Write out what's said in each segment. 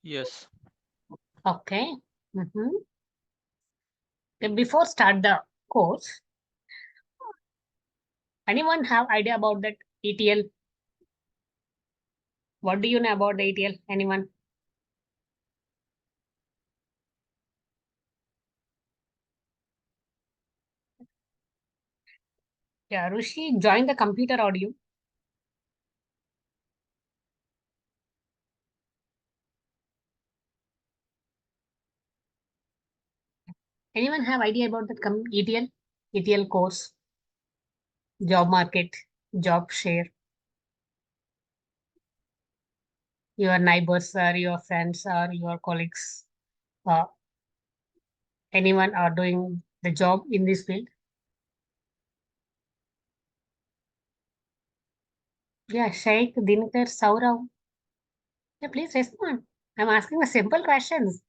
Yes. Okay. Before start the course, anyone have idea about that ETL? What do you know about the ETL? Anyone? Yeah, Rushi, join the computer audio. Anyone have idea about that ETL? ETL course, job market, job share, your neighbors or your friends or your colleagues, uh, anyone are doing the job in this field? Yeah, Sheikh, Dinakar, Saurav. Yeah, please respond. I'm asking the simple questions.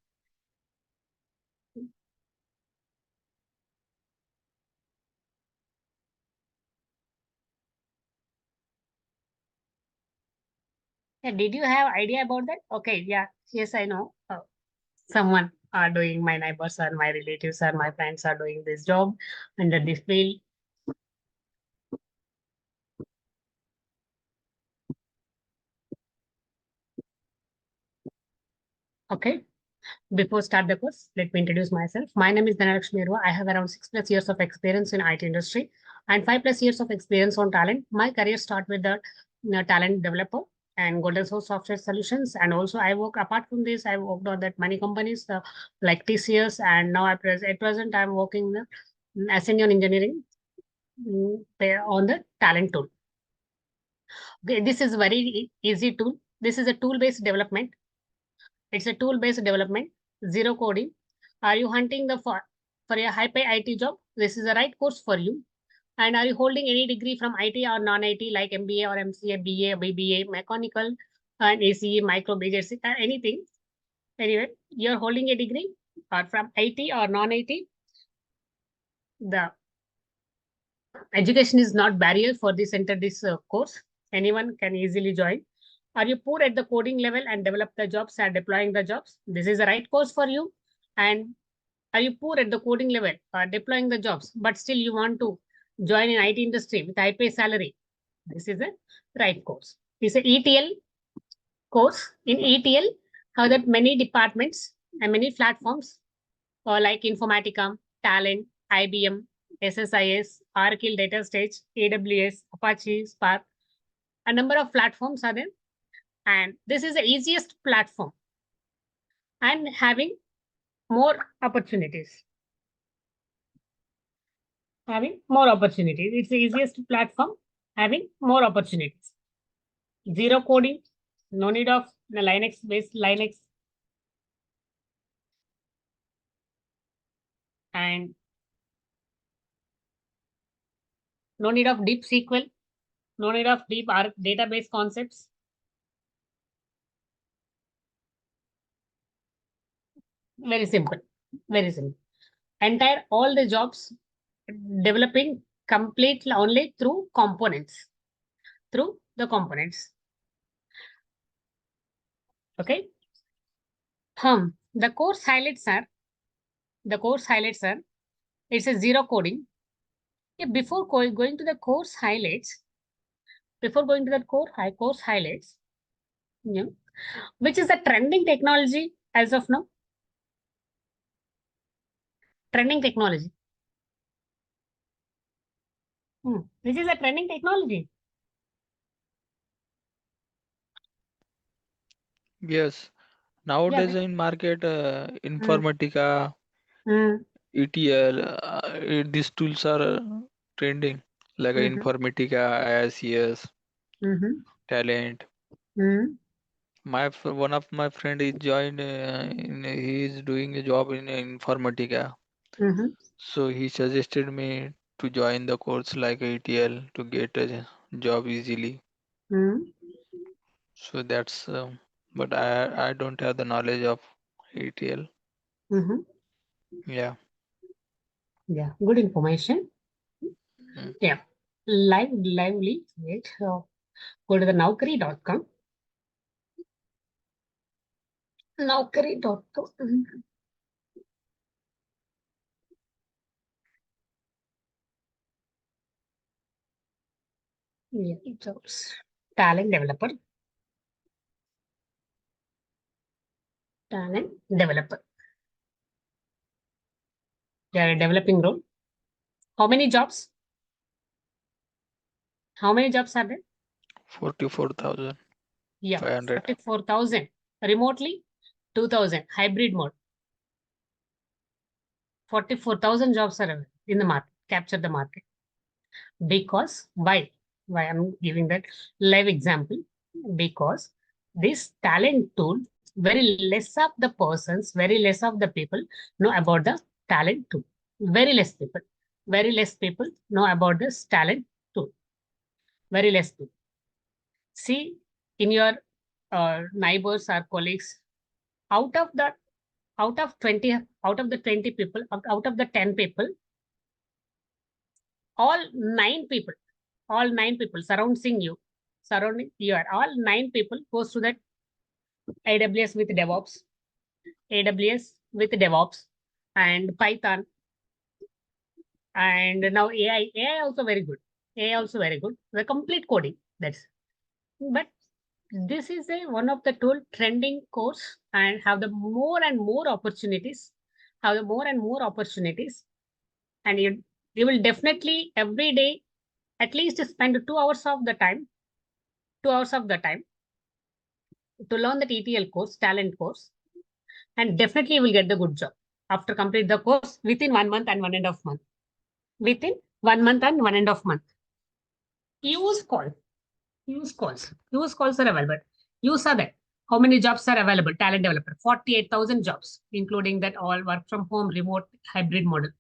Yeah, did you have idea about that? Okay, yeah, yes, I know. Someone are doing, my neighbors or my relatives or my friends are doing this job under this field. Okay. Before start the course, let me introduce myself. My name is Dhana Laxmi. I have around 6+ years of experience in IT industry and 5+ years of experience on talent. My career start with the talent developer and golden source software solutions. And also I work apart from this, I worked on that many companies like TCS, and now at present I'm working as senior engineering on the talent tool. Okay, this is very easy tool. This is a tool-based development. It's a tool-based development, zero coding. Are you hunting for a high-pay IT job? This is the right course for you. And are you holding any degree from IT or non-IT like MBA or MCA, BA, BBA, mechanical, and ACE, micro, basic, anything? Anyway, you're holding a degree or from IT or non-IT. The education is not barrier for this enter this course. Anyone can easily join. Are you poor at the coding level and develop the jobs and deploying the jobs? This is the right course for you. And are you poor at the coding level deploying the jobs, but still you want to join in IT industry with high pay salary? This is the right course. It's an ETL course. In ETL, how that many departments and many platforms like Informatica, Talent, IBM, SSIS, Oracle Data Stage, AWS, Apache, Spark. A number of platforms are there. And this is the easiest platform and having more opportunities. Having more opportunities. It's the easiest platform having more opportunities. Zero coding, no need of the Linux based Linux, and no need of deep SQL, no need of deep database concepts. Very simple. Very simple. Entire all the jobs developing completely only through components. Through the components. Okay. The course highlights are it's a zero coding. Yeah, before going to the course highlights, course highlights, yeah, which is a trending technology as of now. Trending technology. Which is a trending technology. Yes. Yeah. Nowadays in market, Hmm. Informatica, Hmm. ETL, these tools are trending like Hmm. Informatica, ISCS, Hmm. Talent. Hmm. One of my friend is joined. He is doing a job in Informatica, Hmm. so he suggested me to join the course like ETL to get a job easily. Hmm. So that's. But I don't have the knowledge of ETL. Hmm. Yeah. Yeah. Good information. Mm. Yeah. Lively. Wait. So go to the Naukri.com. Naukri.com. Yeah, jobs. Talent developer. Talent developer. They are a developing role. How many jobs? How many jobs are there? 44,500. Yeah, 44,000. Remotely, 2,000. Hybrid mode. 44,000 jobs are available in the market. Capture the market. Because why I'm giving that live example? Because this talent tool, very less of the persons, very less of the people know about the talent tool. Very less people know about this talent tool. Very less people. See, in your neighbors or colleagues, out of the out of 20, out of the 20 people, out of the 10 people, all 9 people, surrounding you are all 9 people goes to that AWS with DevOps, AWS with DevOps and Python, and now AI also very good. AI also very good. The complete coding. That's but this is a one of the tool trending course and have the more and more opportunities. Have the more and more opportunities, and you will definitely every day at least spend 2 hours of the time, 2 hours of the time to learn the ETL course, talent course, and definitely you will get the good job after complete the course within 1 month and 1.5 month. Within 1 month and 1.5 month. Use call, use calls, use calls are available. Use are there. How many jobs are available? Talent developer, 48,000 jobs, including that all work from home, remote, hybrid model.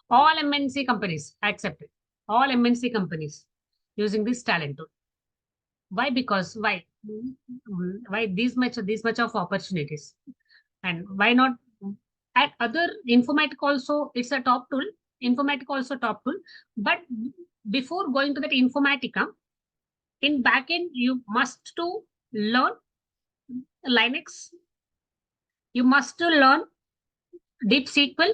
All MNC companies accepted. All MNC companies using this talent tool. Why? Because why? Why this much of opportunities? And why not at other informatic also? It's a top tool. Informatic also top tool. But before going to that informatica, in backend you must to learn Linux. You must to learn deep SQL.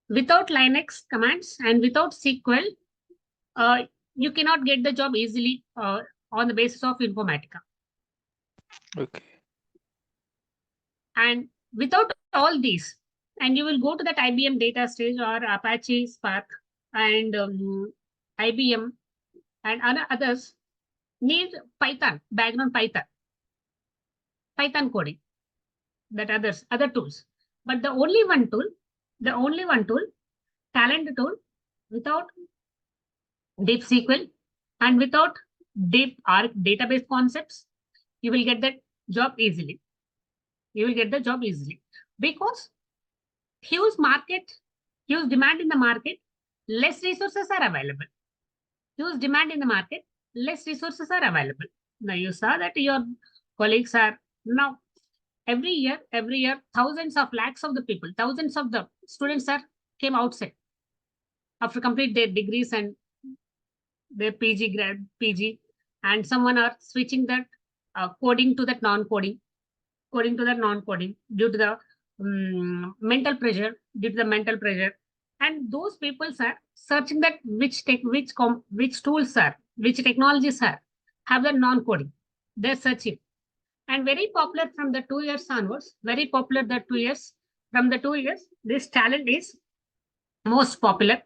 Without Linux commands and without SQL, uh, you cannot get the job easily on the basis of informatica. Okay. And without all these, and you will go to that IBM data stage or Apache Spark and IBM and others need Python, background Python coding, that other tools. But the only one tool, talent tool, without deep SQL and without deep database concepts, you will get that job easily. You will get the job easily because huge market, huge demand in the market, less resources are available. Huge demand in the market, less resources are available. Now you saw that your colleagues are now every year, thousands of lakhs of the people, thousands of the students are came outside after complete their degrees and their PG, and someone are switching that coding to that non-coding, due to the mental pressure, and those people are searching that which tools are, which technologies are have the non-coding. They're searching, and very popular from the 2 years onwards. Very popular the 2 years. From the 2 years, this talent is most popular,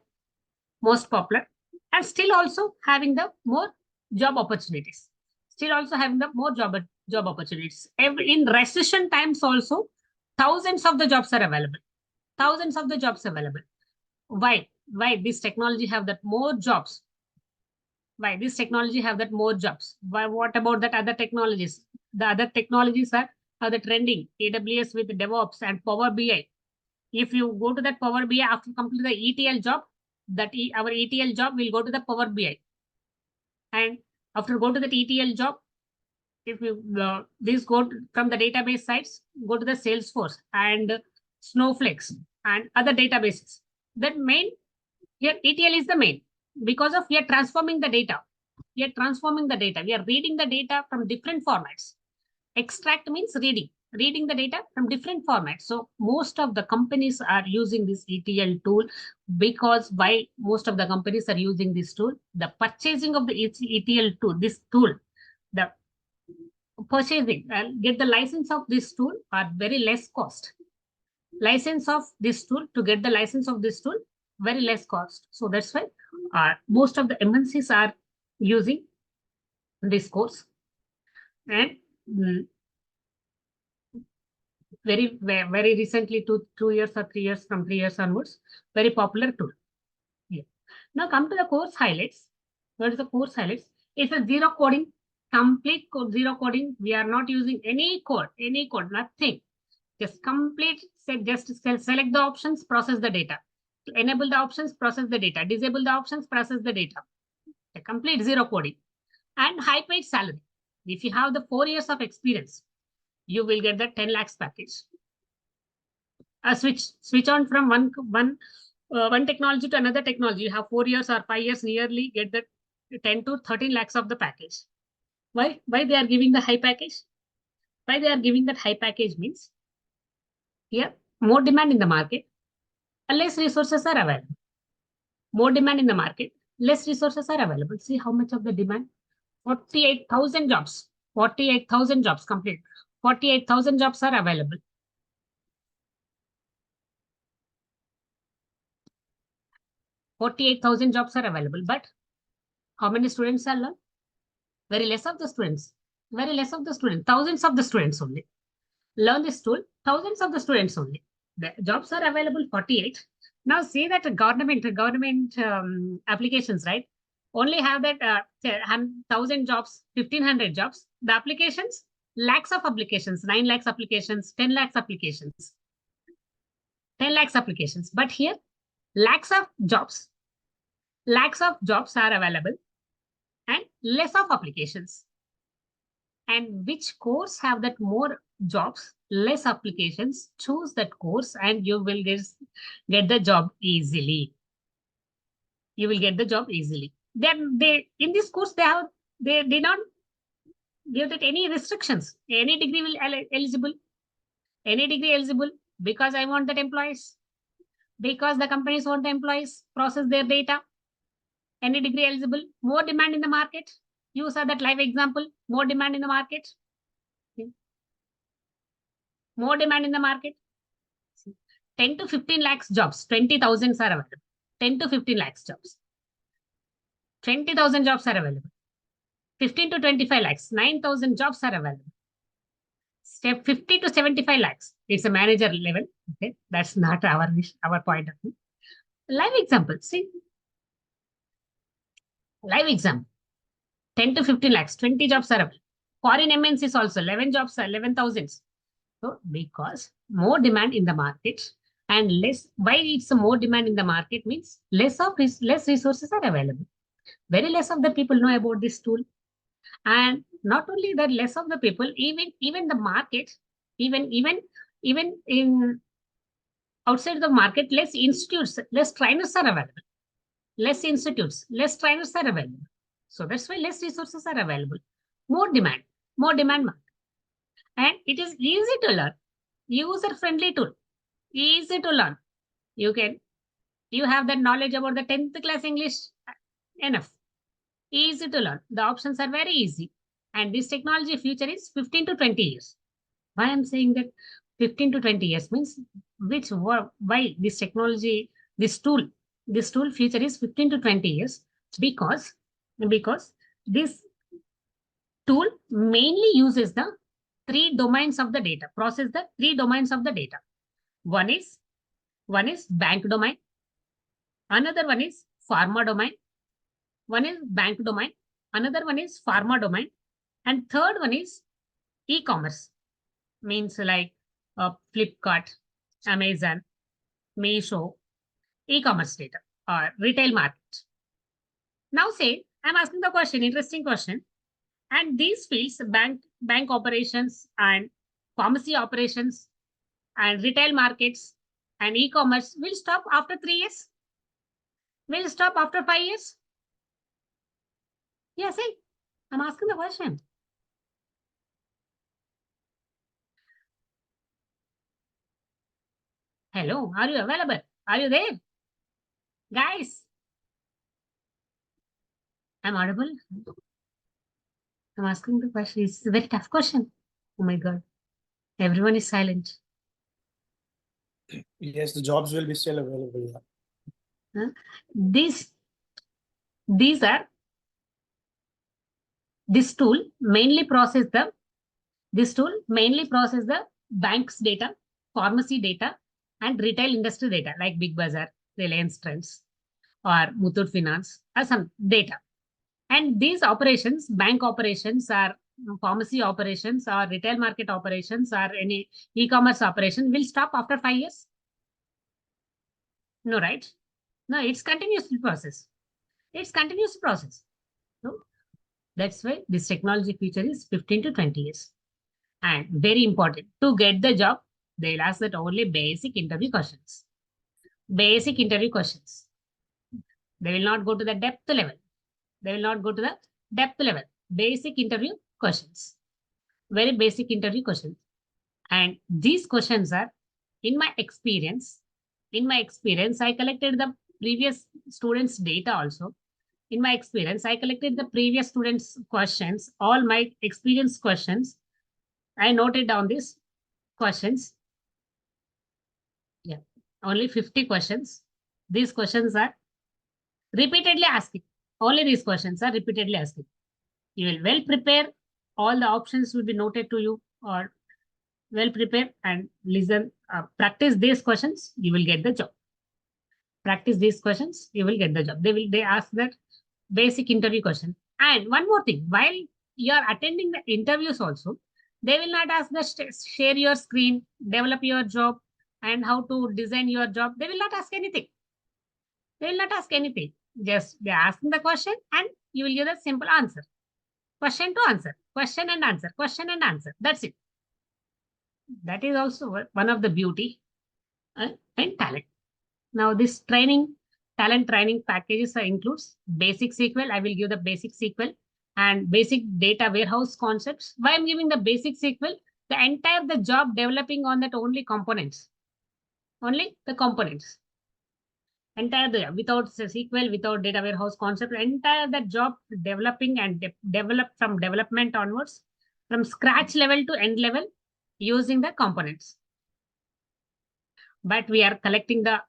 and still also having the more job opportunities. Still also having the more job opportunities. In recession times also, thousands of the jobs are available. Thousands of the jobs available. Why? Why this technology have that more jobs? Why this technology have that more jobs? Why? What about that other technologies? The other technologies are the trending. AWS with DevOps and Power BI. If you go to that Power BI after complete the ETL job, our ETL job will go to the Power BI. And after go to the ETL job, if you this go from the database sites, go to the Salesforce and Snowflakes and other databases. That main here ETL is the main because of we are transforming the data. We are transforming the data. We are reading the data from different formats. Extract means reading. reading the data from different formats. So most of the companies are using this ETL tool because why most of the companies are using this tool? The purchasing of the ETL tool, this tool, the purchasing and get the license of this tool are very less cost. License of this tool to get the license of this tool very less cost. So that's why most of the MNCs are using this course. And very recently, 2 years or 3 years, from 3 years onwards, very popular tool. Yeah. Now come to the course highlights. What is the course highlights? It's a zero coding, complete code, zero coding. We are not using any code, nothing. Just complete, just select the options, process the data. To enable the options, process the data. Disable the options, process the data. A complete zero coding. And high paid salary. If you have the 4 years of experience, you will get the 10 lakhs package. Switch on from one technology to another technology. You have 4 years or 5 years, nearly get the 10 to 13 lakhs of the package. Why they are giving the high package? Why they are giving that high package means here more demand in the market, less resources are available. More demand in the market, less resources are available. See how much of the demand? 48,000 jobs. 48,000 jobs complete. 48,000 jobs are available. 48,000 jobs are available. But how many students are learned? Very less of the students. Very less of the students. Thousands of the students only. Learn this tool. Thousands of the students only. The jobs are available 48. Now see that government applications, right? Only have that 1,000 jobs, 1,500 jobs. The applications, lakhs of applications, 9 lakhs applications, 10 lakhs applications, 10 lakhs applications. But here, lakhs of jobs are available and less of applications. And which course have that more jobs, less applications? Choose that course and you will get the job easily. You will get the job easily. Then they in this course they did not give that any restrictions. Any degree will eligible. Any degree eligible because I want that employees. Because the companies want the employees process their data. Any degree eligible. More demand in the market. You saw that live example. More demand in the market. More demand in the market. 10 to 15 lakhs jobs. 20,000 are available. 10 to 15 lakhs jobs. 20,000 jobs are available. 15 to 25 lakhs. 9,000 jobs are available. Step 50 to 75 lakhs. It's a manager level. Okay, that's not our point of view. Live example. See, live example. 10 to 15 lakhs. 20 jobs are available. Foreign MNCs also 11 jobs, 11,000. So because more demand in the market and less, why it's a more demand in the market means less resources are available. Very less of the people know about this tool. And not only that, less of the people, even the market, even in outside the market, less institutes, less trainers are available. Less institutes, less trainers are available. So that's why less resources are available. More demand market. And it is easy to learn, user-friendly tool, easy to learn. You have that knowledge about the 10th class English, enough. Easy to learn. The options are very easy. And this technology future is 15 to 20 years. Why I'm saying that 15 to 20 years means why this technology, this tool future is 15 to 20 years because this tool mainly uses the 3 domains of the data, process the 3 domains of the data. One is bank domain. Another one is pharma domain. One is bank domain. Another one is pharma domain. And third one is e-commerce. Means like Flipkart, Amazon, Meesho, e-commerce data or retail market. Now say, I'm asking the question, interesting question. And these fields, bank operations and pharmacy operations and retail markets and e-commerce will stop after 3 years? Will stop after 5 years? Yeah, see, I'm asking the question. Hello, are you available? Are you there? Guys, I'm audible. I'm asking the question. It's a very tough question. Oh my God. Everyone is silent. Yes, the jobs will be still available. Huh? These are this tool mainly process the bank's data, pharmacy data, and retail industry data like Big Bazaar, Reliance Trends, or Muthoot Finance, or some data. And these operations, bank operations, or pharmacy operations, or retail market operations, or any e-commerce operation will stop after 5 years. No, right? No, it's continuous process. It's continuous process. No? That's why this technology feature is 15 to 20 years. And very important, to get the job, they'll ask that only basic interview questions. Basic interview questions. They will not go to the depth level. They will not go to the depth level. Basic interview questions. Very basic interview questions. And these questions are, in my experience, I collected the previous students' data also. In my experience, I collected the previous students' questions, all my experience questions. I noted down these questions. Yeah, only 50 questions. These questions are repeatedly asking. Only these questions are repeatedly asking. You will well prepare. All the options will be noted to you, or well prepare and listen. Practice these questions. You will get the job. Practice these questions. You will get the job. They ask that basic interview question. And one more thing, while you are attending the interviews also, they will not ask the share your screen, develop your job, and how to design your job. They will not ask anything. They will not ask anything. Just they are asking the question and you will give a simple answer. Question to answer. Question and answer. Question and answer. That's it. That is also one of the beauty and talent. Now this talent training packages includes basic SQL. I will give the basic SQL and basic data warehouse concepts. Why I'm giving the basic SQL? The job developing on that only components. Only the components. Without SQL, without data warehouse concept, entire the job developing and develop from development onwards, from scratch level to end level using the components. But we are collecting the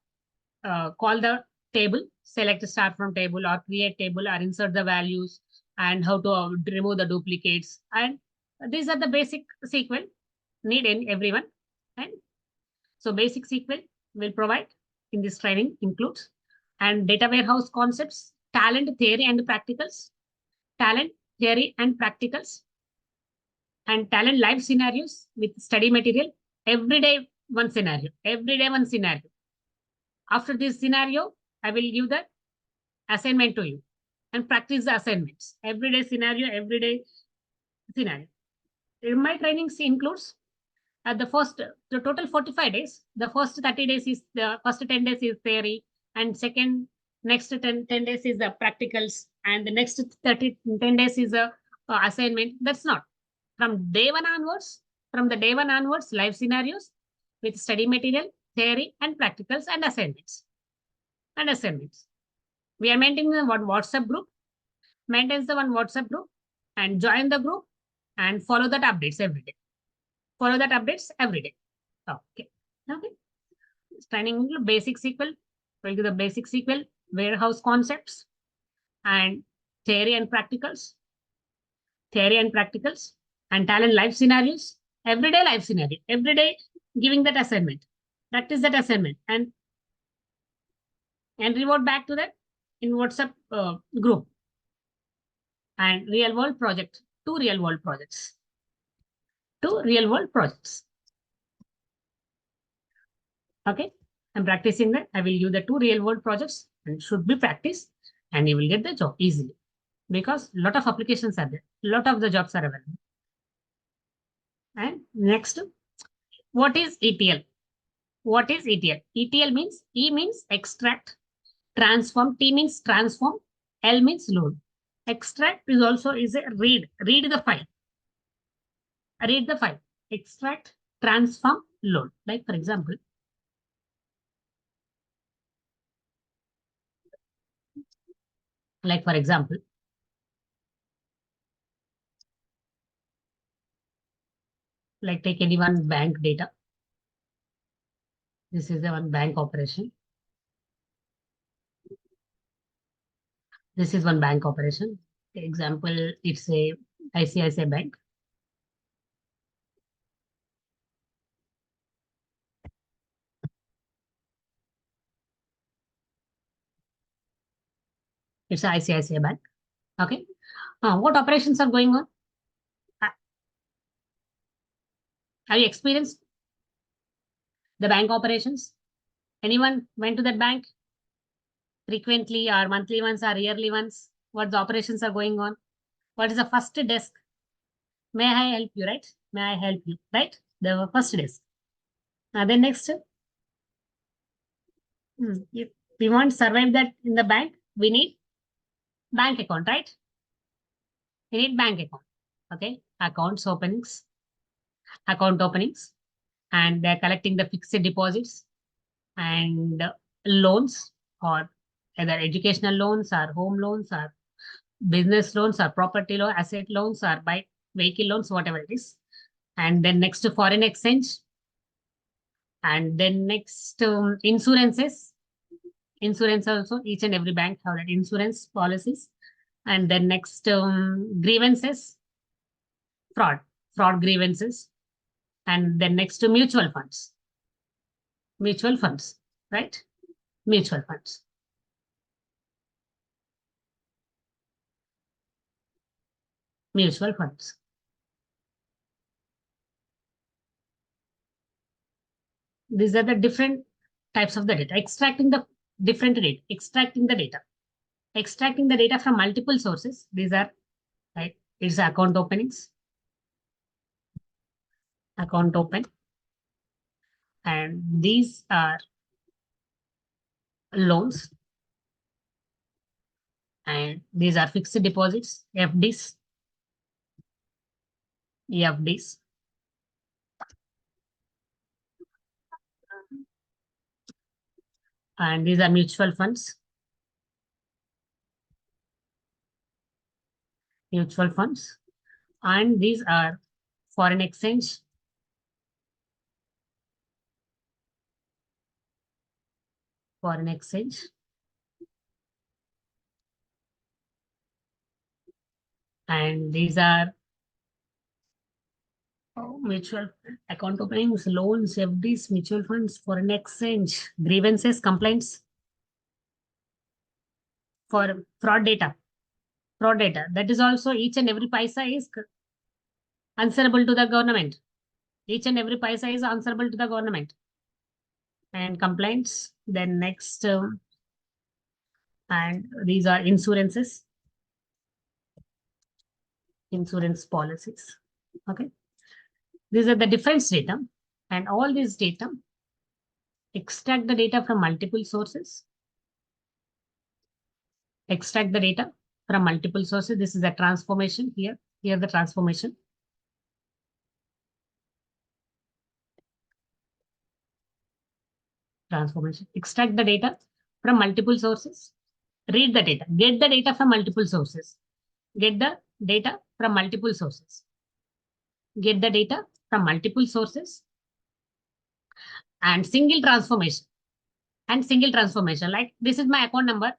call the table, select start from table or create table or insert the values and how to remove the duplicates. And these are the basic SQL need in everyone. And so basic SQL will provide in this training includes and data warehouse concepts, talent theory and practicals, and talent live scenarios with study material. Every day one scenario. After this scenario, I will give the assignment to you and practice the assignments. Everyday scenario. My trainings includes the total 45 days. The first 30 days is the first 10 days is theory, and next 10 days is the practicals, and the next 10 days is the assignment. That's not. From the day one onwards, live scenarios with study material, theory, and practicals and assignments. We are maintaining one WhatsApp group. Maintains the one WhatsApp group and join the group and follow that updates every day. Okay. Training basic SQL. We'll do the basic SQL, warehouse concepts, and theory and practicals, and talent live scenarios. Everyday live scenario. Every day giving that assignment. Practice that assignment and reward back to that in WhatsApp group. And real world project. 2 real world projects. Okay. I'm practicing that. I will use the 2 real world projects and should be practiced and you will get the job easily because a lot of applications are there. A lot of the jobs are available. And next, what is ETL? ETL means E means extract, transform, T means transform, L means load. Extract is also is a read the file. Extract, transform, load. Like for example, Like for example, like take any one bank data. This is the one bank operation. This is one bank operation. Example, it's a ICICI Bank. It's a ICICI Bank. Okay. What operations are going on? Have you experienced the bank operations? Anyone went to that bank frequently or monthly ones or yearly ones? What the operations are going on? What is the first desk? May I help you, right? May I help you, right? The first desk. Then next, if we want to survive that in the bank, we need bank account, right? We need bank account. Okay. Account openings, and they're collecting the fixed deposits and loans, or either educational loans or home loans or business loans or property loan, asset loans or by vehicle loans, whatever it is. And then next to foreign exchange. And then next insurances. Insurance also, each and every bank have that insurance policies. And then next grievances, fraud grievances. And then next to mutual funds, right? Mutual funds. Mutual funds. These are the different types of the data. Extracting the data from multiple sources. These are, right? It's account openings, account open, and these are loans, and these are fixed deposits, FDs, EFDs. And these are mutual funds. And these are foreign exchange. And these are mutual account openings, loans, FDs, mutual funds, foreign exchange, grievances, complaints. For fraud data, that is also each and every paisa is answerable to the government. And complaints. Then next, and these are insurances, insurance policies. Okay. These are the different data, and all these data, extract the data from multiple sources. This is a transformation here. Here the transformation. Extract the data from multiple sources. Read the data. Get the data from multiple sources. Get the data from multiple sources. And single transformation. Like this is my account number.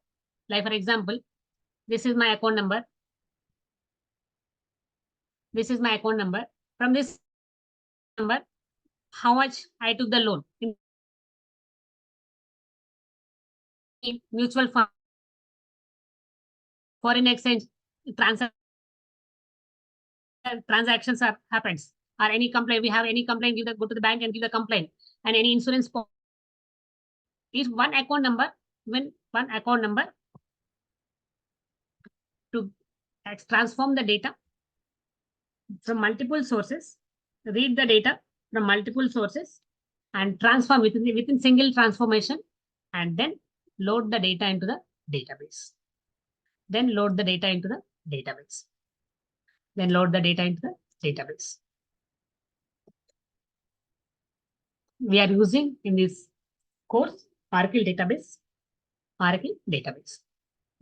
Like for example, this is my account number. From this number, how much I took the loan in mutual fund, foreign exchange transactions happens, or any complaint. We have any complaint, go to the bank and give the complaint. And any insurance is one account number. To transform the data from multiple sources, read the data from multiple sources, and transform within single transformation, and then load the data into the database. We are using in this course Oracle database.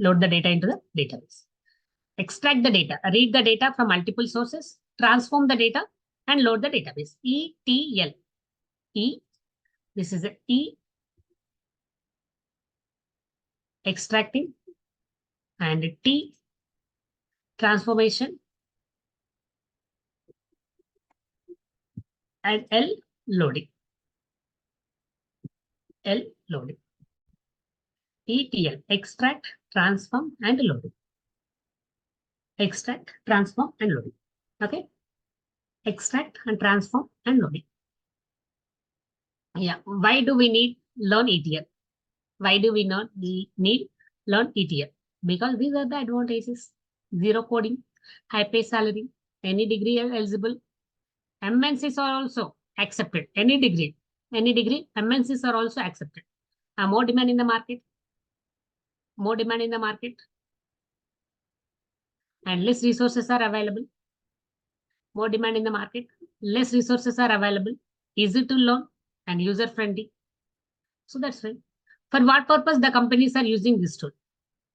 load the data into the database. Extract the data, read the data from multiple sources, transform the data, and load the database. ETL. This is a E, extracting, and T, transformation, and L, loading. L, loading. ETL, extract, transform, and loading. Extract, transform, and loading. Okay. Extract and transform and loading. Yeah. Why do we need learn ETL? Why do we not need learn ETL? Because these are the advantages. Zero coding, high pay salary, any degree eligible. MNCs are also accepted. Any degree, MNCs are also accepted. More demand in the market. More demand in the market. And less resources are available. More demand in the market. Less resources are available. Easy to learn and user friendly. So that's right. For what purpose the companies are using this tool?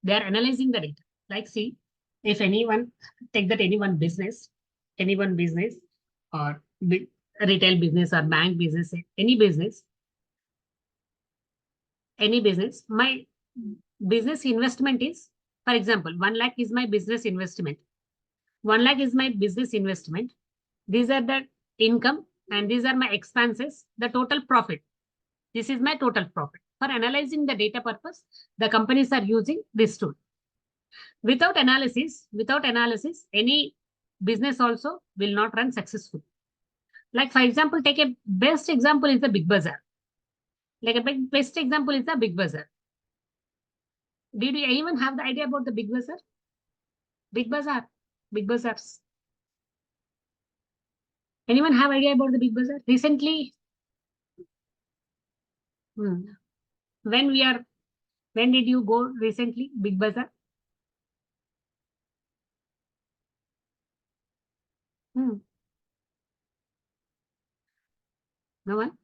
They are analyzing the data. Like, see, if anyone take that any one business or retail business or bank business, any business, my business investment is, for example, 1 lakh is my business investment. 1 lakh is my business investment. These are the income and these are my expenses, the total profit. This is my total profit. For analyzing the data purpose, the companies are using this tool. Without analysis, any business also will not run successful. Like, for example, take a best example is the Big Bazaar. Like a best example is the Big Bazaar. Did you anyone have the idea about the Big Bazaar? Big Bazaars. Anyone have idea about the Big Bazaar? Recently, when did you go recently, Big Bazaar? No one?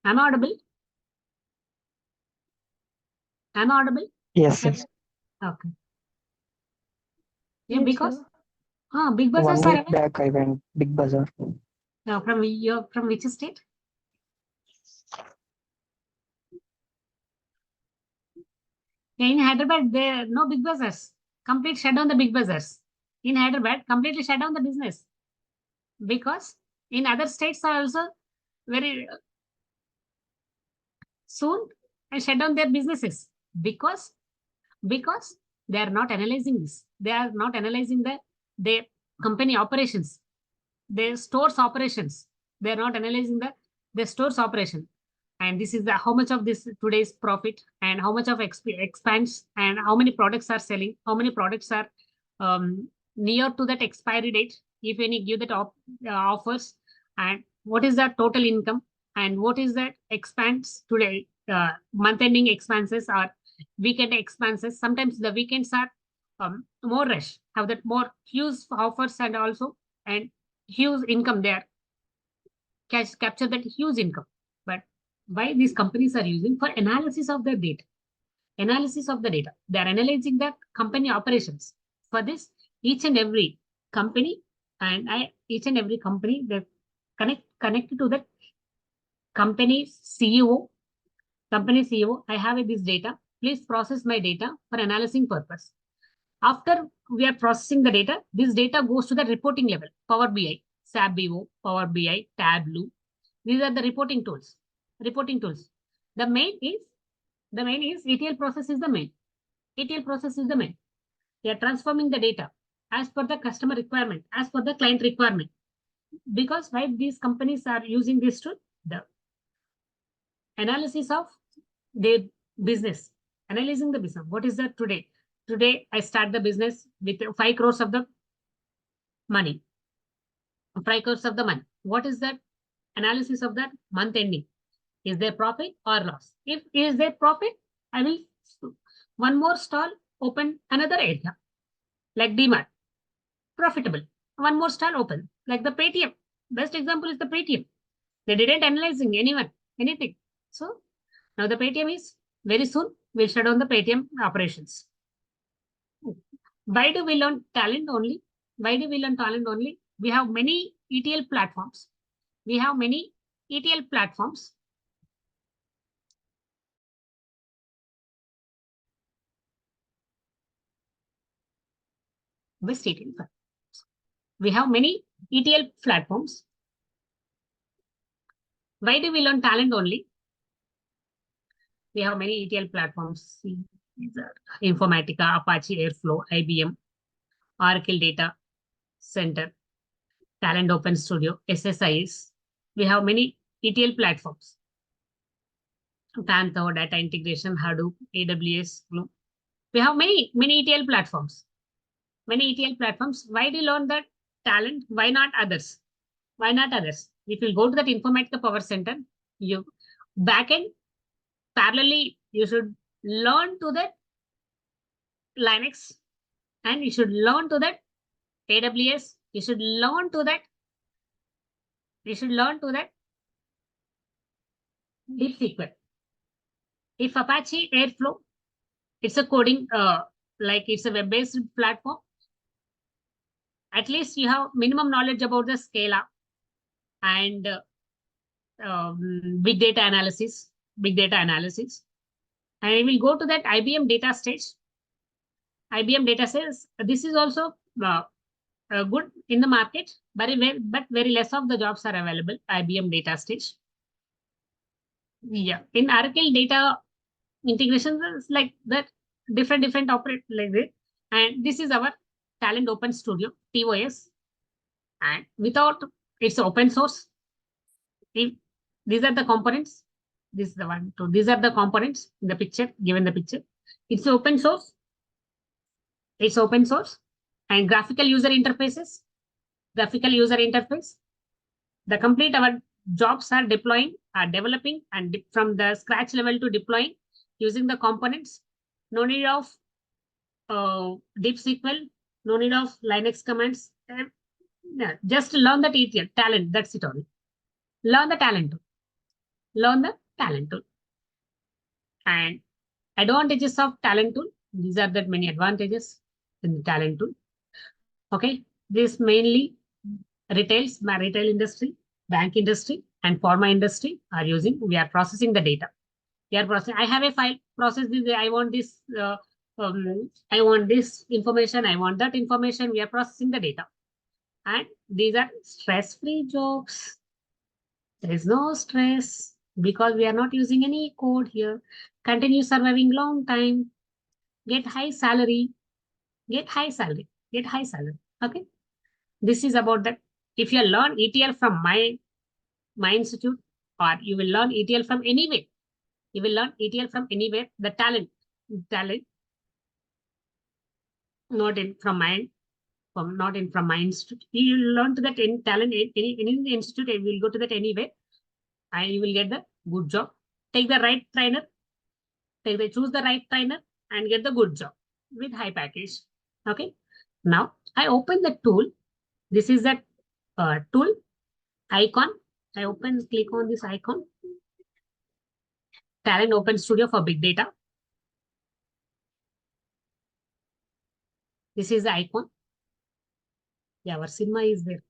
Am I audible? Yes, yes. Okay. Yeah, Yes, because sir. Big Bazaars 1 are week back I went Big Bazaar. from which state? Yeah, in Hyderabad, there no Big Bazaars. Complete shut down the Big Bazaars. In Hyderabad, completely shut down the business. Because in other states are also very soon and shut down their businesses. Because they are not analyzing this. They are not analyzing their company operations, their stores operations. They are not analyzing the stores operation. And this is the how much of this today's profit and how much of expands and how many products are selling, how many products are near to that expiry date, if any give that offers, and what is the total income and what is that expense today, month ending expenses or weekend expenses. Sometimes the weekends are more rush, have that more huge offers and also and huge income there, capture that huge income. But why these companies are using for analysis of the data? They are analyzing the company operations. For this, each and every company they connect to the company CEO. I have this data. Please process my data for analyzing purpose. After we are processing the data, this data goes to the reporting level. Power BI, SAP BO, Power BI, Tableau. These are the reporting tools. The main is ETL process is the main. They are transforming the data as per the customer requirement, as per the client requirement. Because why these companies are using this tool? The analysis of their business, analyzing the business. What is that today? Today, I start the business with 5 crores of the money. 5 crores of the money. What is that analysis of that month ending? Is there profit or loss? If is there profit, I will one more stall open another area like DMart. Profitable. One more stall open like the Paytm. Best example is the Paytm. They didn't analyzing anything. So now the Paytm is very soon we'll shut down the Paytm operations. Why do we learn talent only? Why do we learn talent only? We have many ETL platforms. We have many ETL platforms. Best ETL platforms. We have many ETL platforms. Why do we learn talent only? We have many ETL platforms. These are Informatica, Apache Airflow, IBM, Oracle Data Center, Talent Open Studio, SSIS. We have many ETL platforms. Panther, Data Integration, Hadoop, AWS, Glue. We have many ETL platforms. Many ETL platforms. Why do you learn that talent? Why not others? Why not others? If you go to that Informatica Power Center, you backend parallelly, you should learn to that Linux, and you should learn to that AWS. You should learn to that. You should learn to that Deep SQL. If Apache Airflow, it's a coding, like it's a web-based platform. At least you have minimum knowledge about the Scala and big data analysis. And we will go to that IBM data stage. IBM data says this is also good in the market, but very less of the jobs are available. IBM data stage. Yeah, in Oracle data integration is like that, different operate like that. And this is our Talent Open Studio, TOS. And without, it's open source. If these are the components, this is the one, two. These are the components in the picture, given the picture. It's open source. It's open source. And graphical user interfaces. Graphical user interface. The complete our jobs are deploying, are developing, and from the scratch level to deploying using the components. No need of Deep SQL, no need of Linux commands. Just learn the ETL, talent, that's it only. Learn the talent tool. Learn the talent tool. And advantages of talent tool. These are the many advantages in the talent tool. Okay, this mainly retail industry, bank industry, and pharma industry are using. We are processing the data. We are processing. I have a file, process this. I want this. I want this information. I want that information. We are processing the data, and these are stress-free jobs. There is no stress because we are not using any code here. Continue surviving long time. Get high salary. Get high salary. Get high salary. Okay. This is about that. If you learn ETL from my institute, or you will learn ETL from anywhere, you will learn ETL from anywhere. The talent, not in from my, not in from my institute. You will learn to that in talent in any institute. You will go to that anywhere, and you will get the good job. Take the right trainer. Choose the right trainer and get the good job with high package. Okay. Now I open the tool. This is that tool icon. I click on this icon. Talent Open Studio for Big Data. This is the icon. Yeah, our cinema is there.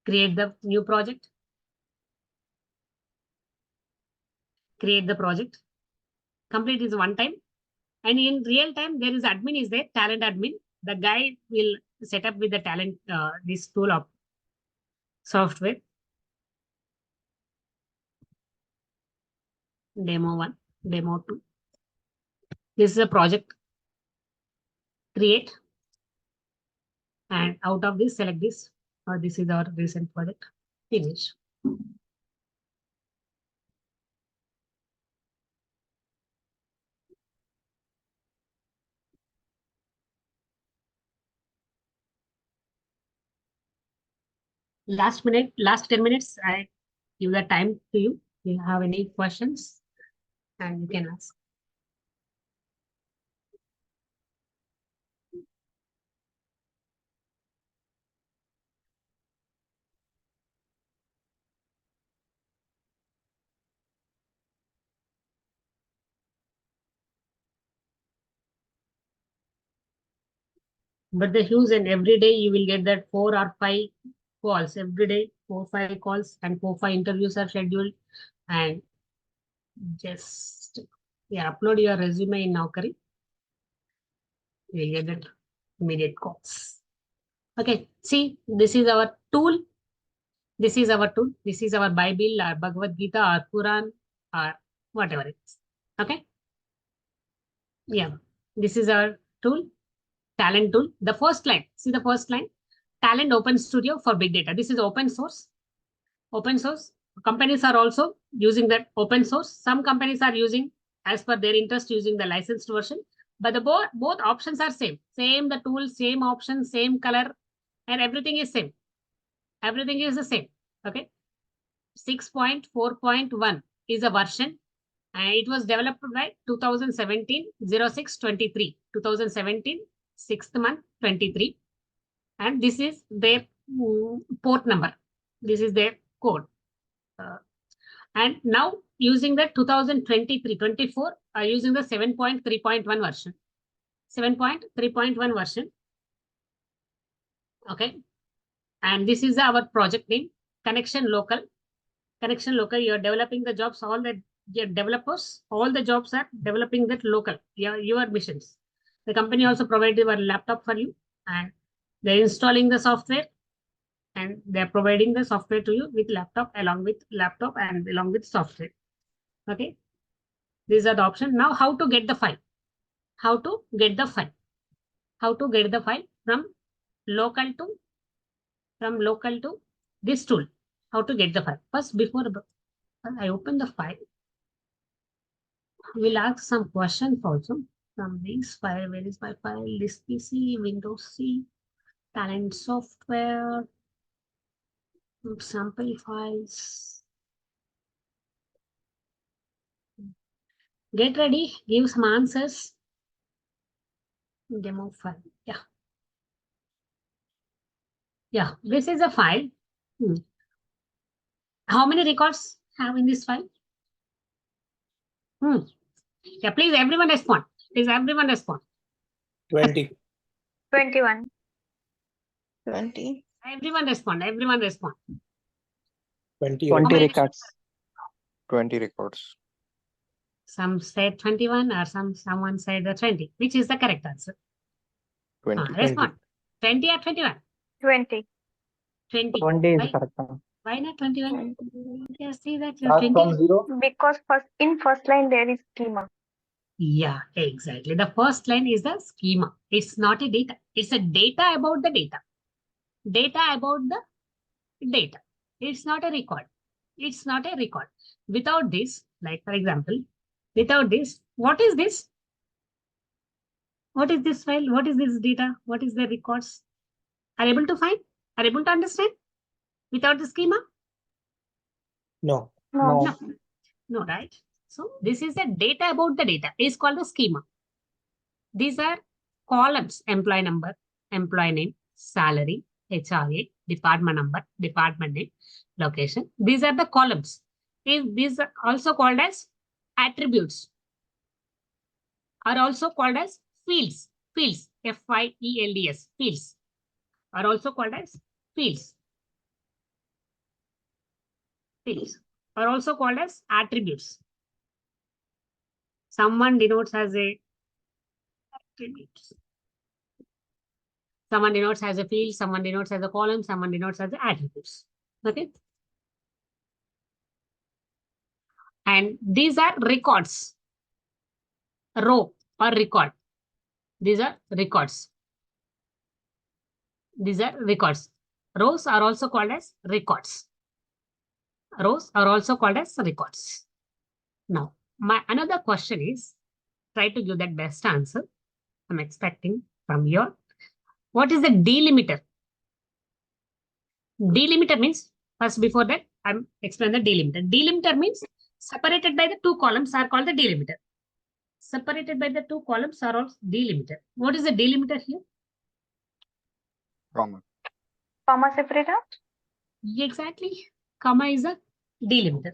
Create the new project. Create the project. Complete is one time. And in real time, there is admin is there, talent admin. The guy will set up with the talent, this tool of software. Demo 1, demo 2. This is a project. Create. And out of this, select this. This is our recent project. Finish. Last 10 minutes, I give the time to you. If you have any questions, and you can ask. But the huge, and every day you will get that 4 or 5 calls every day, 4-5 calls, and 4-5 interviews are scheduled. And just upload your resume in Naukri. You will get that immediate calls. Okay, see, this is our tool. This is our tool. This is our Bible or Bhagavad Gita or Quran or whatever it is. Okay. Yeah, this is our tool, talent tool. The first line, see the first line, talent open studio for big data. This is open source. Open source. Companies are also using that open source. Some companies are using as per their interest using the licensed version. But the both options are same. Same the tool, same option, same color, and everything is same. Everything is the same. Okay. 6.4.1 is a version. And it was developed by 2017-06-23. 2017, 6th month, 23. And this is their port number. This is their code. And now using the 2023-24, using the 7.3.1 version. 7.3.1 version. Okay. And this is our project name, Connection Local. Connection Local, you're developing the jobs, all the developers, all the jobs are developing that local, your missions. The company also provided your laptop for you, and they're installing the software, and they're providing the software to you with laptop, along with laptop and along with software. Okay. These are the options. Now, how to get the file? How to get the file? How to get the file from local to this tool? How to get the file? First, before I open the file, we'll ask some questions also from this file. Where is my file? This PC, Windows C, talent software, sample files. Get ready, give some answers. Demo file. Yeah, this is a file. How many records have in this file? Yeah, please everyone respond. Please everyone respond. 20. 21. 20. Everyone respond. Everyone respond. 21. 20 records. 20 records. Some said 21 or someone said 20. Which is the correct answer? 20. Respond. 20 or 21? 20. 20. 20 is Why? correct. Why not 21? Yes, see that you're Start 20. from 0. Because in first line there is schema. Yeah, exactly. The first line is the schema. It's not a data. It's a data about the data. Data about the data. It's not a record. It's not a record. Without this, like for example, without this, what is this? What is this file? What is this data? What is the records? Are able to find? Are able to understand? Without the schema? No. No. No, right? So this is the data about the data. It's called the schema. These are columns: employee number, employee name, salary, HRA, department number, department name, location. These are the columns. These are also called as attributes. Are also called as fields. Fields. F-I-E-L-D-S. Fields. Are also called as fields. Fields are also called as attributes. Someone denotes as a attributes. Someone denotes as a field, someone denotes as a column, someone denotes as the attributes. Okay. And these are records. Row or record. These are records. These are records. Rows are also called as records. Rows are also called as records. Now, my another question is, try to give that best answer. I'm expecting from you. What is the delimiter? Delimiter means, first before that, I'm explaining the delimiter. Delimiter means separated by the two columns are called the delimiter. Separated by the two columns are also delimiter. What is the delimiter here? Comma. Comma separator? Exactly. Comma is a delimiter.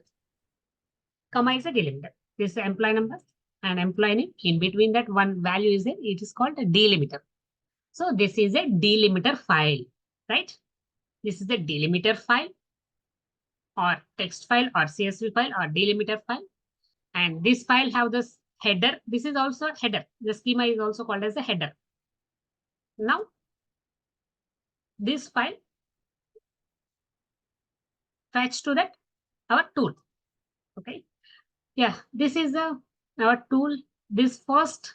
Comma is a delimiter. This is the employee number and employee name. In between that one value is there. It is called a delimiter. So this is a delimiter file, right? This is a delimiter file or text file or CSV file or delimiter file. And this file have this header. This is also header. The schema is also called as a header. Now, this file fetch to that our tool. Okay. Yeah, this is our tool. This box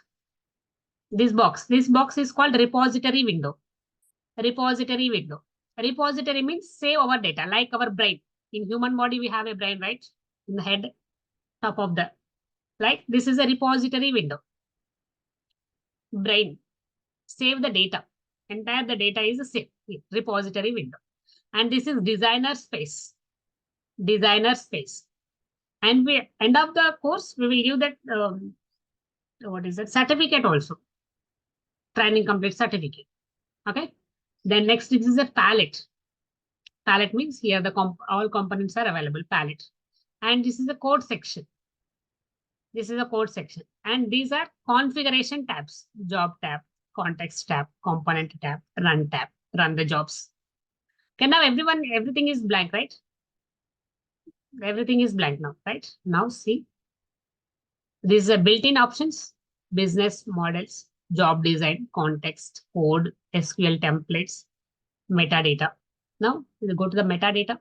is called repository window. Repository window. Repository means save our data, like our brain. In human body, we have a brain, right? In the head, top of the, like this is a repository window. Brain, save the data. Entire the data is a save repository window. And this is designer space. Designer space. And we end of the course, we will give that what is that certificate also. Training complete certificate. Okay. Then next this is a palette. Palette means here the all components are available. Palette. And this is the code section. This is a code section. And these are configuration tabs. Job tab, context tab, component tab, run the jobs. Okay, now everything is blank, right? Everything is blank now, right? Now see. These are built-in options, business models, job design, context, code, SQL templates, metadata. Now we go to the metadata.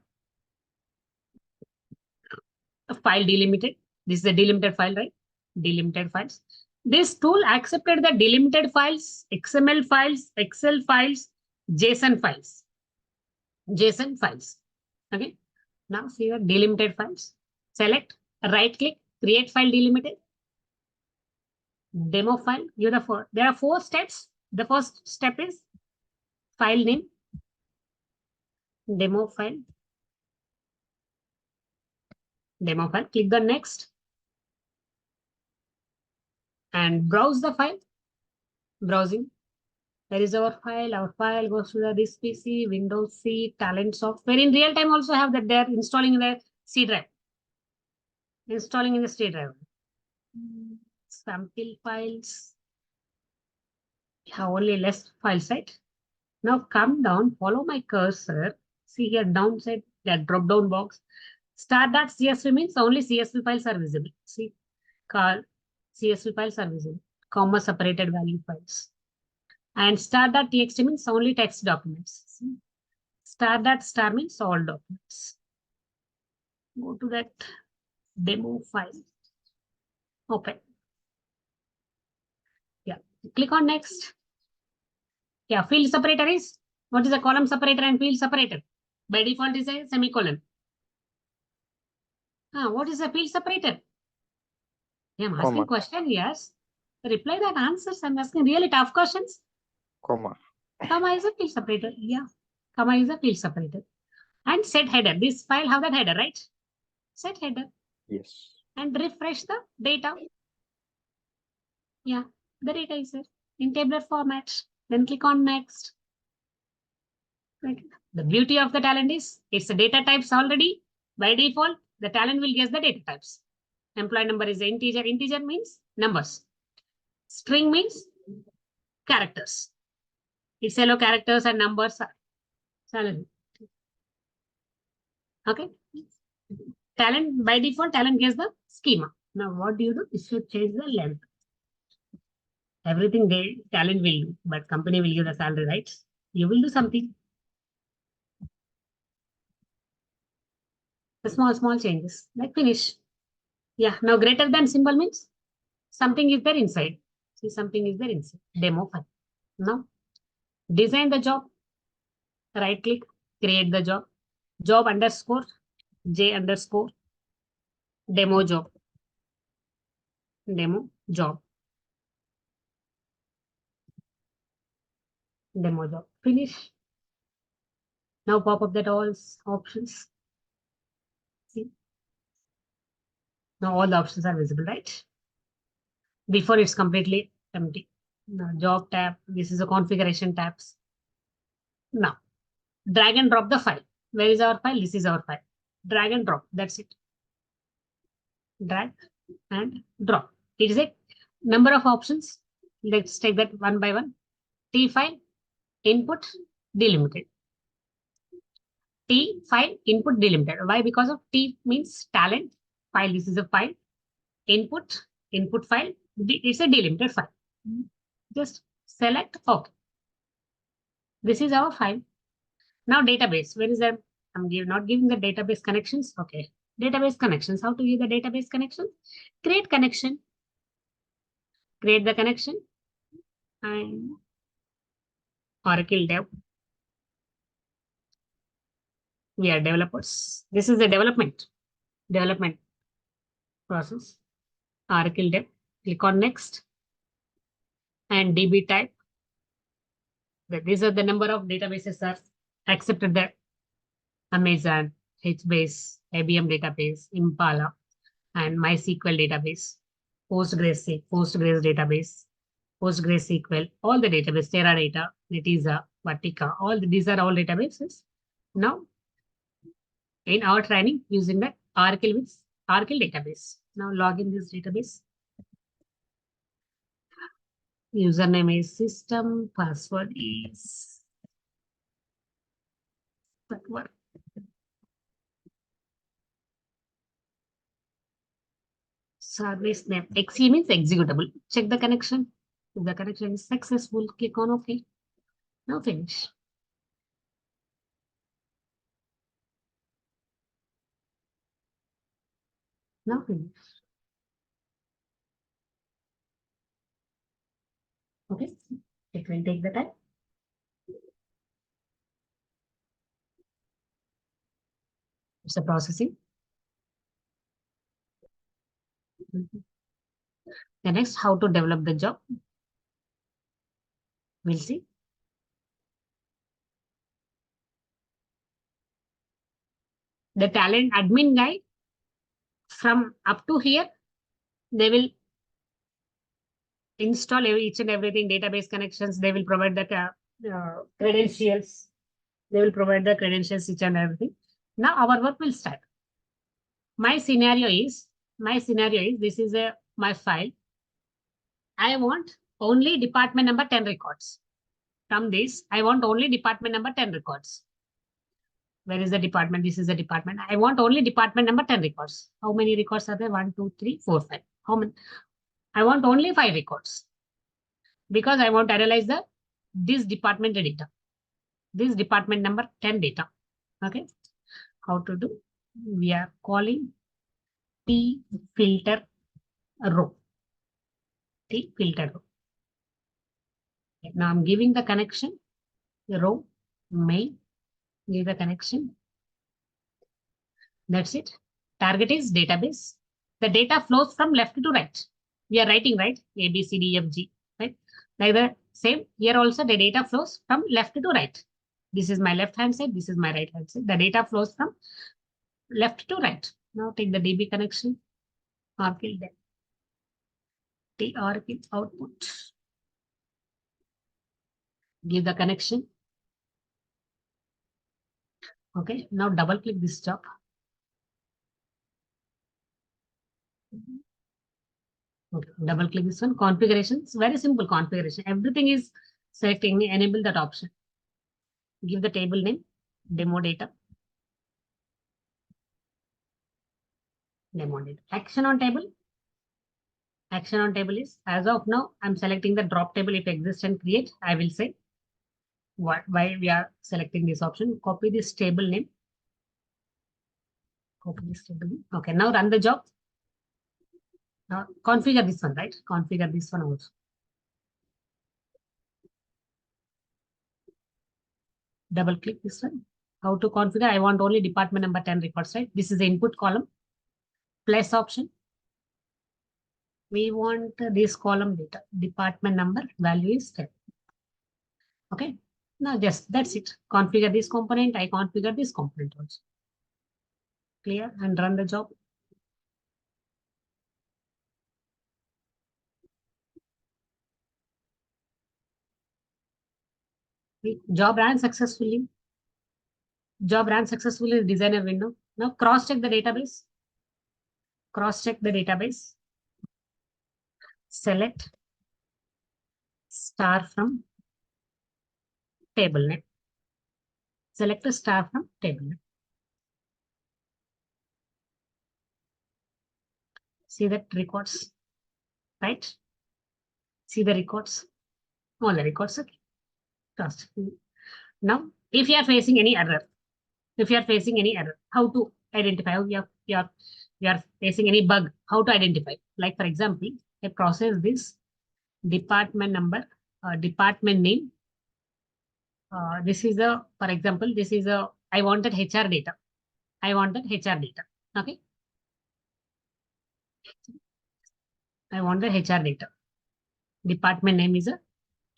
A file delimited. This is a delimited file, right? Delimited files. This tool accepted the delimited files, XML files, Excel files, JSON files. JSON files. Okay. Now see the delimited files. Select, right click, create file delimited. Demo file. There are 4 steps. The first step is file name. Demo file. Demo file. Click the next. And browse the file. Browsing. Where is our file? Our file goes to this PC, Windows C, Talent software. In real time also have that they're installing in the C drive. Installing in the C drive. Sample files. Have only less files, right? Now come down, follow my cursor. See here downside, that drop down box. Start.csv means only CSV files are visible. See, CSV files are visible. Comma separated value files. And star.txt means only text documents. See? Star means all documents. Go to that demo file. Open. Yeah. Click on next. Yeah. Field separator is, what is a column separator and field separator? By default is a semicolon. What is a field separator? Yeah, I'm asking question. Yes. Reply that answers. I'm asking really tough questions. Comma. Comma is a field separator. Yeah. Comma is a field separator. And set header. This file have that header, right? Set header. Yes. And refresh the data. Yeah. The data is there in tabular format. Then click on next. Right. The beauty of the talent is it's the data types already. By default, the talent will guess the data types. Employee number is integer. Integer means numbers. String means characters. It's yellow characters and numbers are salary. Okay. Talent, by default, talent gets the schema. Now, what do? You should change the length. Everything talent will do, but company will give the salary, right? You will do something. The small changes, like finish. Yeah, now greater than symbol means something is there inside. See, something is there inside. Demo file. Now, design the job. Right click, create the job. Job underscore, J underscore, demo job. Demo job. Demo job. Finish. Now pop up that all options. See. Now all the options are visible, right? Before it's completely empty. Now job tab. This is a configuration tabs. Now drag and drop the file. Where is our file? This is our file. Drag and drop. That's it. Drag and drop. It is a number of options. Let's take that one by one. T file. input delimited. T file input delimited. Why? Because of T means talent file. This is a file. Input file. It's a delimited file. Just select OK. This is our file. Now database. Where is that? I'm not giving the database connections. Okay. Database connections. How to give the database connection? Create connection. Create the connection. And Oracle Dev. We are developers. This is the development process. Oracle Dev. Click on next. And DB type. These are the number of databases are accepted there. Amazon, HBase, IBM database, Impala, and MySQL database, Postgres database, PostgreSQL, all the database, Teradata, Netezza, Vatica, these are all databases. Now, in our training, using the Oracle database. Now log in this database. Username is system, password is password. Service name. XE means executable. Check the connection. If the connection is successful, click on OK. Now finish. Now finish. Okay. It will take the time. It's a processing. The next, how to develop the job. We'll see. The talent admin guide, from up to here, they will install each and everything, database connections. They will provide the credentials. They will provide the credentials, each and everything. Now our work will start. My scenario is this is my file. I want only department number 10 records. From this, I want only department number 10 records. Where is the department? This is the department. I want only department number 10 records. How many records are there? 1, 2, 3, 4, 5. How many? I want only 5 records. Because I want to analyze this department data. This department number 10 data. Okay. How to do? We are calling T filter row. T filter row. Okay, now I'm giving the connection. Row main. Give the connection. That's it. Target is database. The data flows from left to right. We are writing, right? A, B, C, D, F, G, right? Like the same here also, the data flows from left to right. This is my left hand side. This is my right hand side. The data flows from left to right. Now take the DB connection. Oracle Dev. T Oracle output. Give the connection. Okay, now double click this job. Okay, double click this one. Configurations, very simple configuration. Everything is selecting, enable that option. Give the table name, demo data. Demo data. Action on table. Action on table is, as of now, I'm selecting the drop table. If exists and create, I will say why we are selecting this option. Copy this table name. Copy this table name. Okay, now run the job. Now configure this one, right? Configure this one also. Double click this one. How to configure? I want only department number 10 records, right? This is the input column. Plus option. We want this column data. Department number value is 10. Okay. Now just that's it. Configure this component. I configure this component also. Clear, and run the job. Job ran successfully. Job ran successfully in designer window. Now cross-check the database. Cross-check the database. Select star from table name. Select a star from table name. See that records, right? See the records, all the records. Okay. Just now, if you are facing any error, how to identify? How you are facing any bug, how to identify? Like for example, I process this department number, department name. This is a, for example, this is a, I wanted HR data. Okay. I want the HR data. Department name is a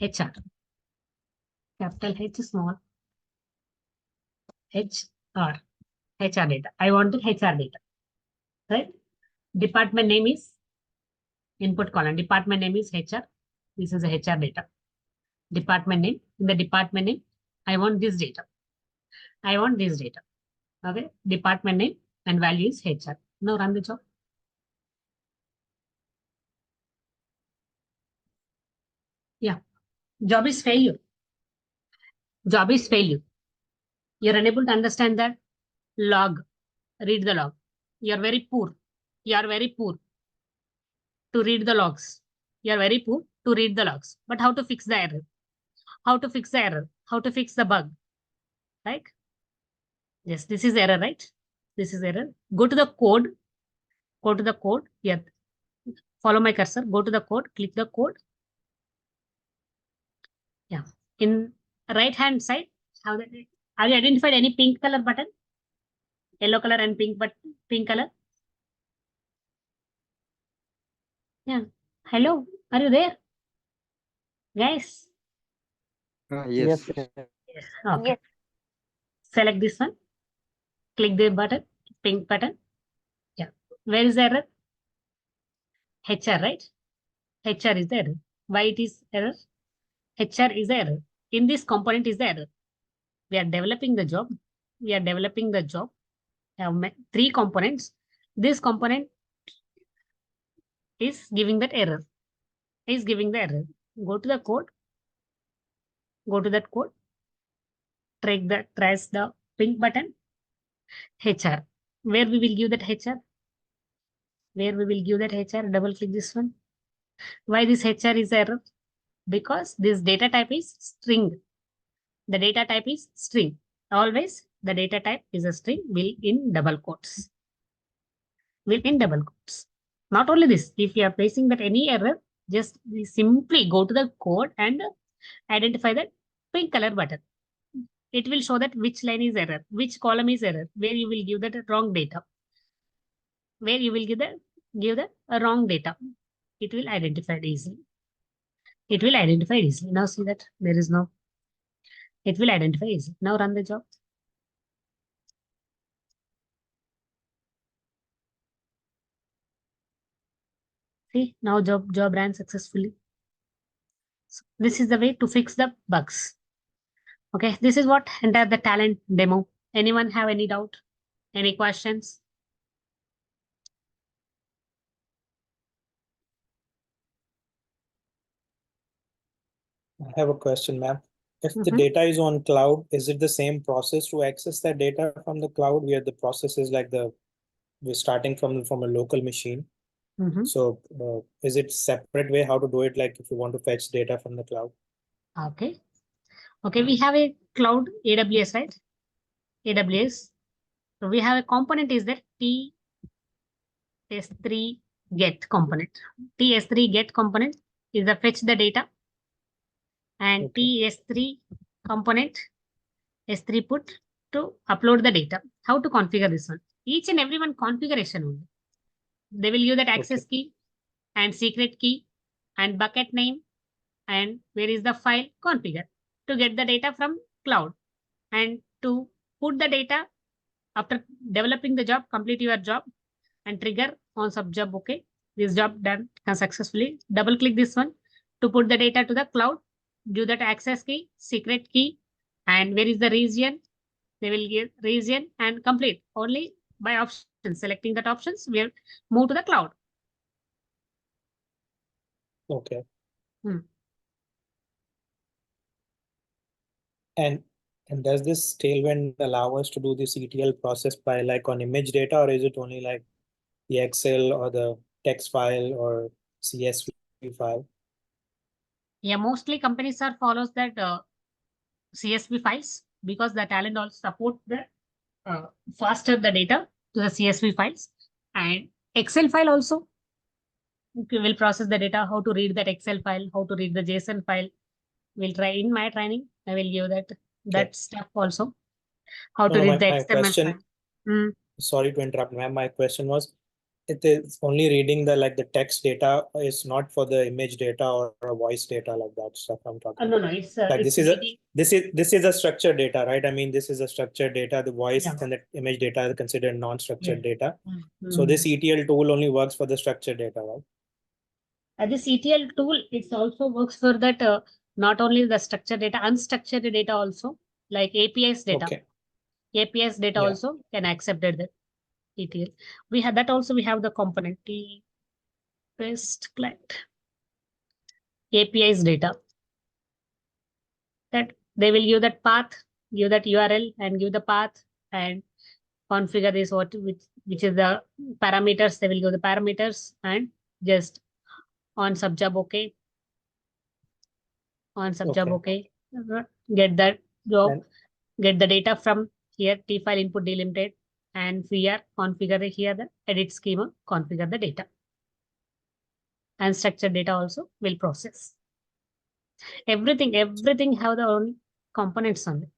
HR. Capital H, small HR. HR data. I want the HR data. Right? Department name is input column. Department name is HR. This is a HR data. Department name. In the department name, I want this data. Okay. Department name and value is HR. Now run the job. Yeah. Job is failure. You're unable to understand that log. Read the log. You're very poor. To read the logs. But how to fix the error? How to fix the bug? Right? Yes, this is error, right? This is error. Go to the code. Yeah. Follow my cursor. Go to the code. Click the code. Yeah. In right hand side, have you identified any pink color button? Yellow color and pink color. Yeah. Hello. Are you there? Guys. Yes. Yes. Okay. Yes. Select this one. Click the button, pink button. Yeah. Where is the error? HR, right? HR is the error. Why it is error? HR is the error. In this component is the error. We are developing the job. Have 3 components. This component is giving that error. Go to the code. Go to that code. Trace the pink button. HR. Where we will give that HR? Double click this one. Why this HR is error? Because this data type is string. The data type is string. Always the data type is a string, will in double quotes. Not only this, if you are facing that any error, just simply go to the code and identify that pink color button. It will show that which line is error, which column is error, where you will give that wrong data. Give the wrong data. It will identify it easily. Now see that there is no. It will identify easily. Now run the job. See, now job ran successfully. So this is the way to fix the bugs. Okay, this is what entire the talent demo. Anyone have any doubt? Any questions? I have a question, ma'am. If the data is on cloud, is it the same process to access that data from the cloud, where the process is like we're starting from a local machine? So is it separate way how to do it? Like if you want to fetch data from the cloud? Okay. Okay, we have a cloud AWS, right? AWS. So we have a component is that TS3 get component. TS3 get component is the fetch the data. And TS3 component S3 put to upload the data. How to configure this one? Each and every one configuration only. They will use that access key and secret key and bucket name and where is the file configure to get the data from cloud and to put the data after developing the job, complete your job and trigger on sub job. Okay, this job done successfully. Double click this one to put the data to the cloud. Do that access key, secret key, and where is the region? They will give region and complete only by option. Selecting that options, we'll move to the cloud. Okay. And does this tailwind allow us to do this ETL process by like on image data, or is it only like the Excel or the text file or CSV file? Yeah, mostly companies are follows that CSV files because the talent also support the faster the data to the CSV files, and Excel file also will process the data, how to read that Excel file, how to read the JSON file. We'll try in my training. I will give that stuff also. How to No, read the my XML question, file. Mm. sorry to interrupt, ma'am. My question was, it is only reading the like the text data is not for the image data or voice data like that stuff I'm talking No, about. it's Like it's this is a structured data, right? I mean, this is a structured data. The voice Yeah. and the image data are considered non-structured data. So Mm. this ETL tool only works for the structured data, right? This ETL tool, it also works for that not only the structured data, unstructured data also, like APIs data. Okay. APIs data Yeah. also can accept that ETL. We have that also. We have the component T best client APIs data that they will give that path, give that URL, and give the path and configure this which is the parameters. They will give the parameters and just on subjob okay, on subjob okay, get that job, And get the data from here T file input delimited, and here configure here the edit schema, configure the data, and structured data also will process. Everything have their own components on it.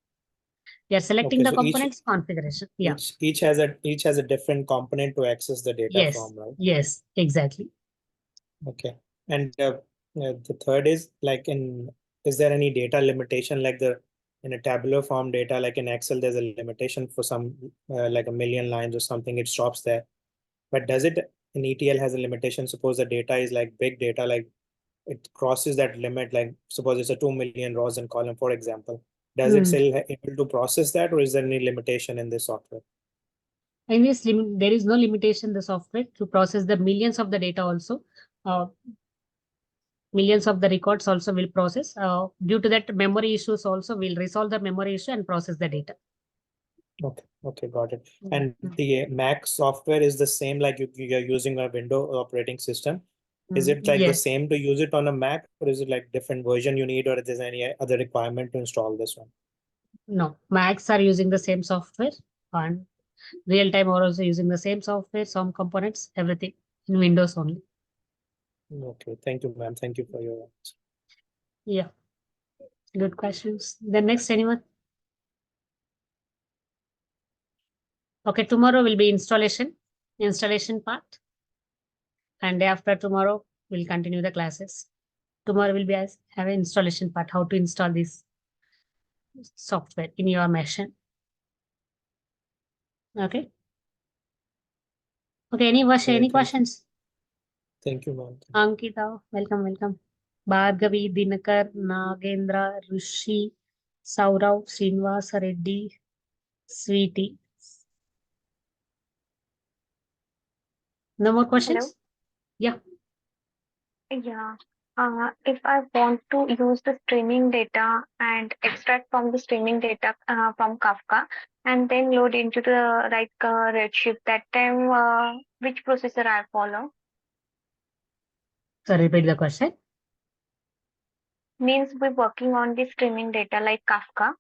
We are selecting okay, the so components configuration. Yeah. each has a different component to access the data Yes. from, right? Yes. Exactly. Okay. And the third is like is there any data limitation like in a tabular form data, like in Excel, there's a limitation for some like 1,000,000 lines or something, it stops there. But does it in ETL has a limitation? Suppose the data is like big data, like it crosses that limit, like suppose it's a 2 million rows and column, for example. Does it still able to process that, or is there any limitation in this software? In this there is no limitation in the software to process the millions of the data also. Millions of the records also will process. Due to that memory issues also will resolve the memory issue and process the data. Okay, got it. And the Mac software is the same, like you're using a Windows operating system. Is it like the Yes. same to use it on a Mac, or is it like different version you need, or is there any other requirement to install this one? No, Macs are using the same software, and real time are also using the same software, some components, everything in Windows only. Okay, thank you, ma'am. Thank you for your answer. Yeah, good questions. The next anyone? Okay, tomorrow will be installation part, and day after tomorrow we'll continue the classes. Tomorrow will be have an installation part, how to install this software in your machine. Okay. Okay, any questions? Thank you, ma'am. Ankita, welcome. Bhargavi, Dinakar, Nagendra, Rishi, Saurav, Srinivas, Reddy, Sweetie. No more questions? Hello? Yeah. Yeah. If I want to use the streaming data and extract from the streaming data from Kafka and then load into the Redshift, that time which processor I follow? So repeat the question. Means we're working on the streaming data like Kafka.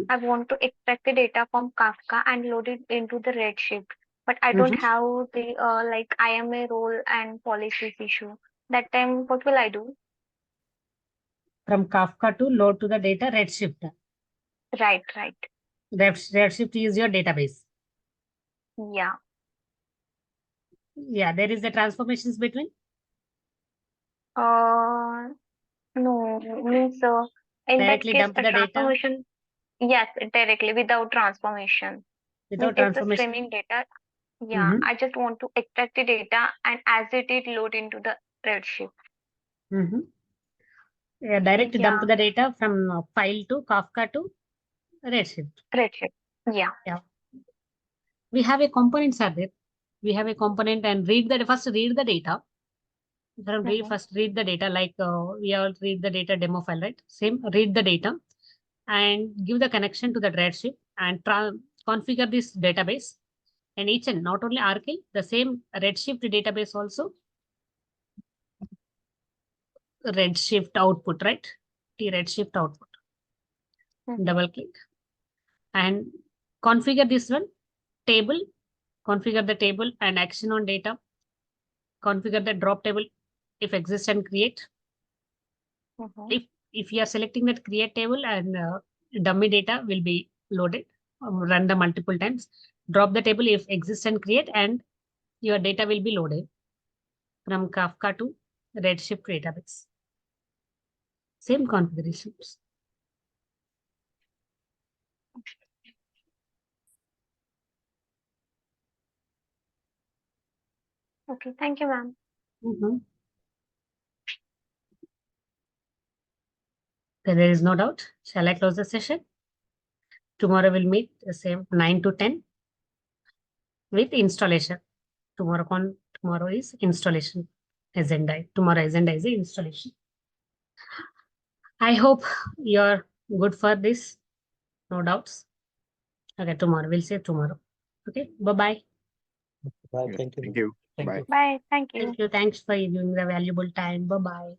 I want to extract the data from Kafka and load it into the Redshift, but I don't have the IMA role and policies issue. That time, what will I do? From Kafka to load to the data Redshift. Right. Redshift is your database. Yeah. Yeah, there is the transformations between. No, means in that Directly case, dump a the data. transformation. Yes, directly without transformation. Without It's the transformation. streaming data. Yeah, I just want to extract the data and as it is load into the Redshift. Yeah, direct dump the data from file to Kafka to Redshift. Redshift. Yeah. We have a components are there. We have a component and first read the data. First read the data, like we all read the data demo file, right? Same, read the data and give the connection to the Redshift and configure this database. And each and not only Oracle, the same Redshift database also Redshift output, right? The Redshift output. Double click and configure this one table. Configure the table and action on data. Configure the drop table if exist and create. If you are selecting that create table and dummy data will be loaded, run the multiple times. Drop the table if exist and create, and your data will be loaded from Kafka to Redshift database. Same configurations. Okay, thank you, ma'am. There is no doubt. Shall I close the session? Tomorrow we'll meet the same 9 to 10 with installation. Tomorrow is installation agenda. Tomorrow agenda is the installation. I hope you're good for this. No doubts. Okay, tomorrow. We'll see tomorrow. Okay, bye-bye. Bye. Thank you. Thank you. Thank Bye. you. Bye. Thank you. Thank you. Thanks for giving the valuable time. Bye-bye.